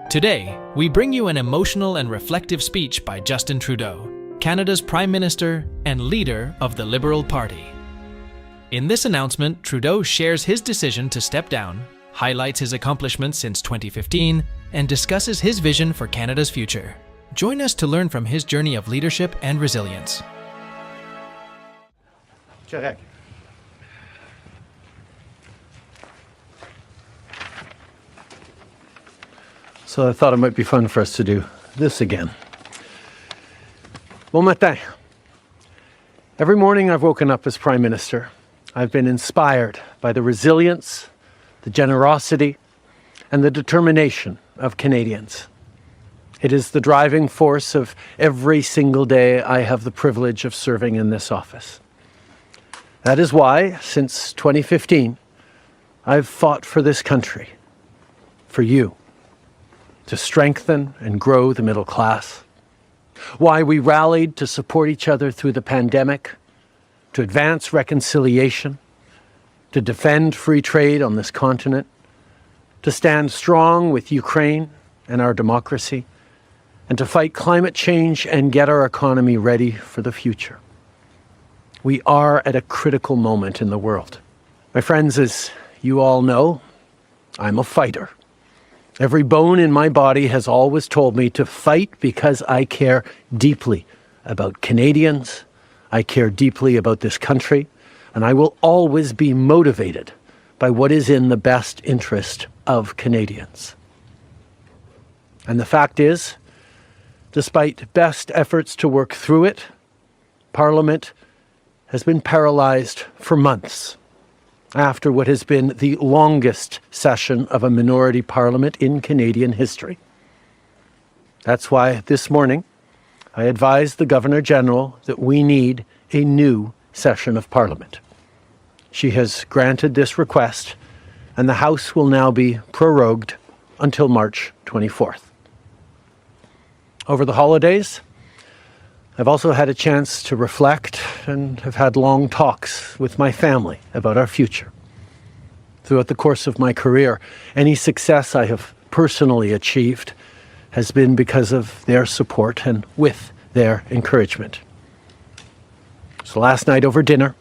Today, we bring you an emotional and reflective speech by Justin Trudeau, Canada's Prime Minister and leader of the Liberal Party. In this announcement, Trudeau shares his decision to step down, highlights his accomplishments since 2015, and discusses his vision for Canada's future. Join us to learn from his journey of leadership and resilience. Correct. So I thought it might be fun for us to do this again. Bon matin. Every morning I've woken up as Prime Minister. I've been inspired by the resilience, the generosity, and the determination of Canadians. It is the driving force of every single day I have the privilege of serving in this office. That is why, since 2015, I've fought for this country, for you, to strengthen and grow the middle class. Why we rallied to support each other through the pandemic, to advance reconciliation, to defend free trade on this continent, to stand strong with Ukraine and our democracy, and to fight climate change and get our economy ready for the future. We are at a critical moment in the world. My friends, as you all know, I'm a fighter. Every bone in my body has always told me to fight because I care deeply about Canadians, I care deeply about this country, and I will always be motivated by what is in the best interest of Canadians. And the fact is, despite best efforts to work through it, Parliament has been paralysed for months after what has been the longest session of a minority parliament in Canadian history. That's why this morning I advised the Governor-General that we need a new session of Parliament. She has granted this request, and the House will now be prorogued until March 24th. Over the holidays, I've also had a chance to reflect and have had long talks with my family about our future. Throughout the course of my career, any success I have personally achieved has been because of their support and with their encouragement. So last night over dinner,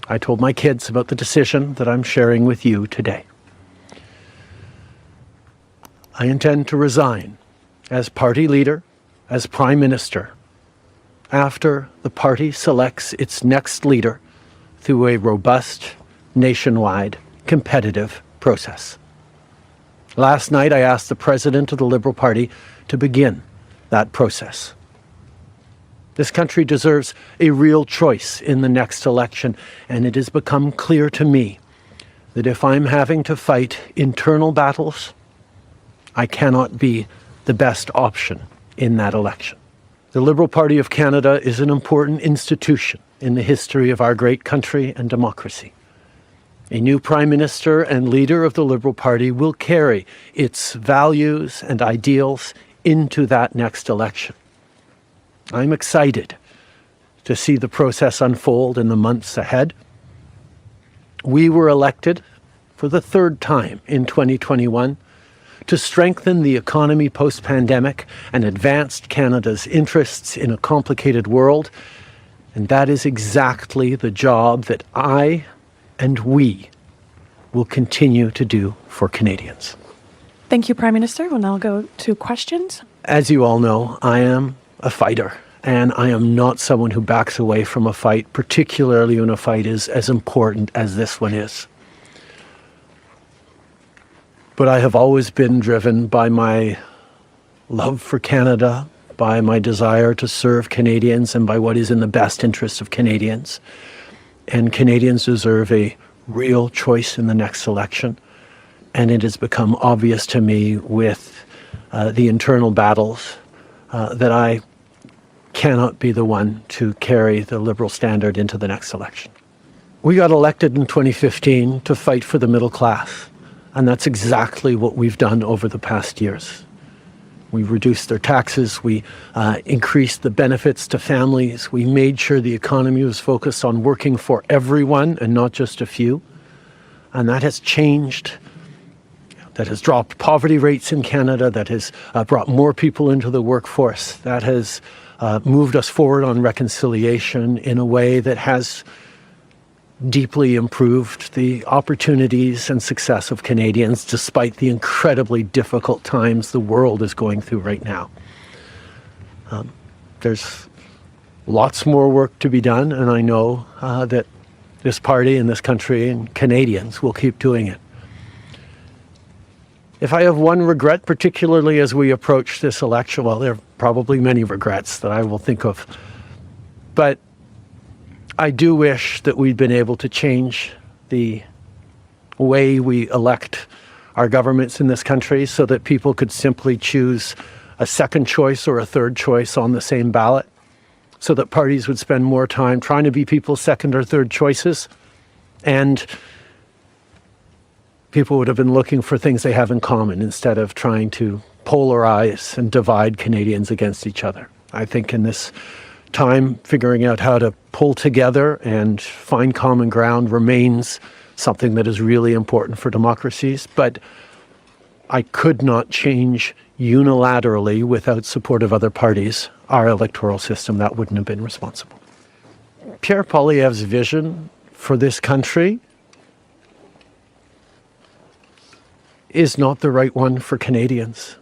I told my kids about the decision that I'm sharing with you today. I intend to resign as party leader, as Prime Minister, after the party selects its next leader through a robust, nationwide, competitive process. Last night, I asked the President of the Liberal Party to begin that process. This country deserves a real choice in the next election, and it has become clear to me that if I'm having to fight internal battles, I cannot be the best option in that election. The Liberal Party of Canada is an important institution in the history of our great country and democracy. A new Prime Minister and leader of the Liberal Party will carry its values and ideals into that next election. I'm excited to see the process unfold in the months ahead. We were elected for the third time in 2021 to strengthen the economy post-pandemic and advance Canada's interests in a complicated world. And that is exactly the job that I and we will continue to do for Canadians. Thank you, Prime Minister. We'll now go to questions. As you all know, I am a fighter, and I am not someone who backs away from a fight, particularly when a fight is as important as this one is. But I have always been driven by my love for Canada, by my desire to serve Canadians, and by what is in the best interest of Canadians. And Canadians deserve a real choice in the next election. And it has become obvious to me with the internal battles that I cannot be the one to carry the Liberal standard into the next election. We got elected in 2015 to fight for the middle class. And that's exactly what we've done over the past years. We reduced their taxes, we increased the benefits to families, we made sure the economy was focused on working for everyone and not just a few. And that has changed that has dropped poverty rates in Canada, that has brought more people into the workforce, that has moved us forward on reconciliation in a way that has deeply improved the opportunities and success of Canadians despite the incredibly difficult times the world is going through right now. There's lots more work to be done, and I know that this party and this country and Canadians will keep doing it. If I have one regret, particularly as we approach this election, well, there are probably many regrets that I will think of, but I do wish that we'd been able to change the way we elect our governments in this country so that people could simply choose a second choice or a third choice on the same ballot, so that parties would spend more time trying to be people's second or third choices, and people would have been looking for things they have in common instead of trying to polarize and divide Canadians against each other. I think in this time, figuring out how to pull together and find common ground remains something that is really important for democracies, but I could not change unilaterally without support of other parties our electoral system. That wouldn't have been responsible. Pierre Poilievre's vision for this country is not the right one for Canadians.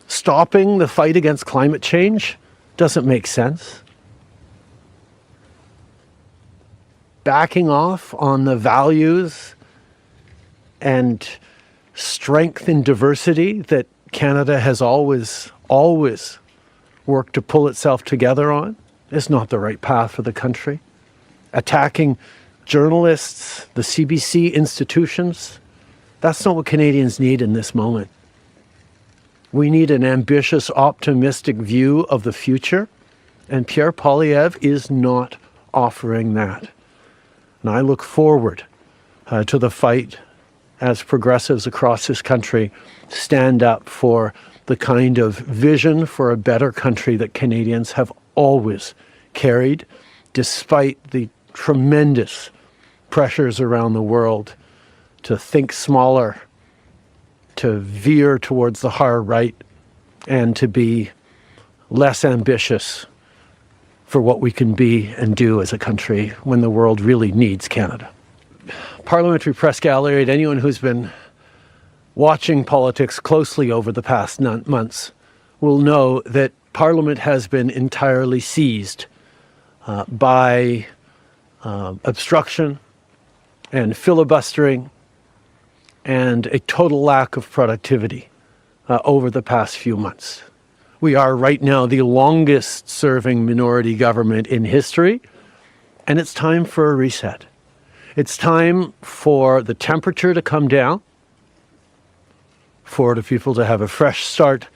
Stopping the fight against climate change doesn't make sense. Backing off on the values and strength in diversity that Canada has always worked to pull itself together on is not the right path for the country. Attacking journalists, the CBC institutions, that's not what Canadians need in this moment. We need an ambitious, optimistic view of the future, and Pierre Poilievre is not offering that. And I look forward to the fight as progressives across this country stand up for the kind of vision for a better country that Canadians have always carried, despite the tremendous pressures around the world to think smaller, to veer towards the hard right, and to be less ambitious for what we can be and do as a country when the world really needs Canada. Parliamentary Press Gallery, and anyone who's been watching politics closely over the past months will know that Parliament has been entirely seized by obstruction and filibustering and a total lack of productivity over the past few months. We are right now the longest serving minority government in history, and it's time for a reset. It's time for the temperature to come down, for the people to have a fresh start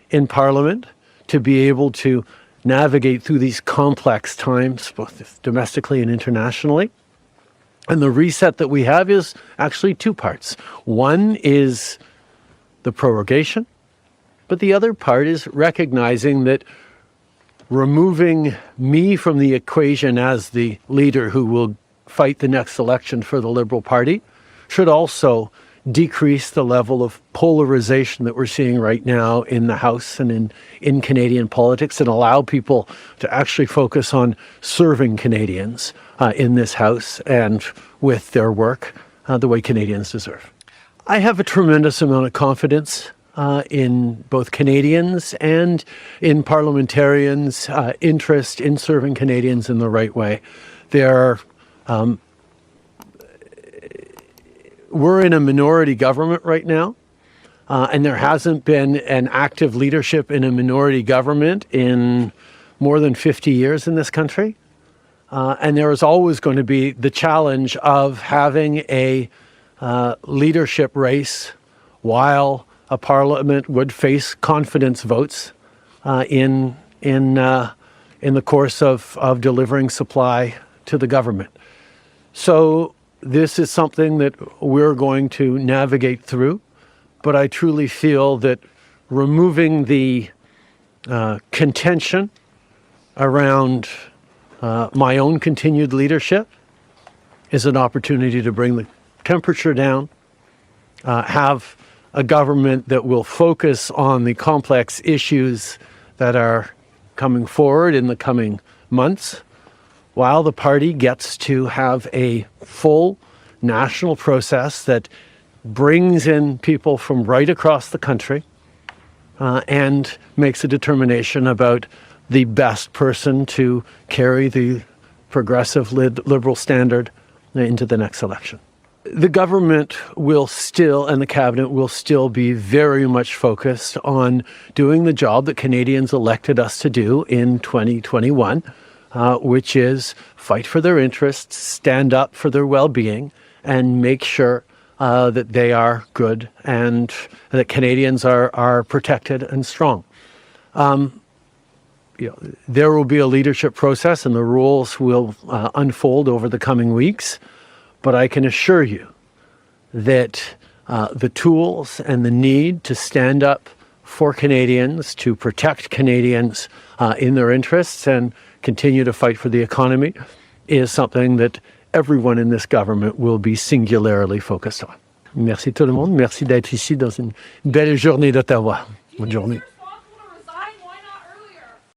in Parliament, to be able to navigate through these complex times, both domestically and internationally. And the reset that we have is actually two parts. One is the prorogation, but the other part is recognizing that removing me from the equation as the leader who will fight the next election for the Liberal Party should also decrease the level of polarization that we're seeing right now in the House and in Canadian politics, and allow people to actually focus on serving Canadians in this House and with their work the way Canadians deserve. I have a tremendous amount of confidence in both Canadians and in parliamentarians' interest in serving Canadians in the right way. We're in a minority government right now, and there hasn't been an active leadership in a minority government in more than 50 years in this country. And there is always going to be the challenge of having a leadership race while a parliament would face confidence votes in the course of delivering supply to the government. So this is something that we're going to navigate through, but I truly feel that removing the contention around my own continued leadership is an opportunity to bring the temperature down have a government that will focus on the complex issues that are coming forward in the coming months, while the party gets to have a full national process that brings in people from right across the country and makes a determination about the best person to carry the progressive liberal standard into the next election. The government will still, and the cabinet will still be very much focused on doing the job that Canadians elected us to do in 2021, which is fight for their interests, stand up for their well-being, and make sure that they are good and that Canadians are protected and strong. There will be a leadership process and the rules will unfold over the coming weeks. But I can assure you that the tools and the need to stand up for Canadians, to protect Canadians in their interests and continue to fight for the economy is something that everyone in this government will be singularly focused on. Merci tout le monde. Merci d'être ici dans une belle journée d'Ottawa. Bonne journée.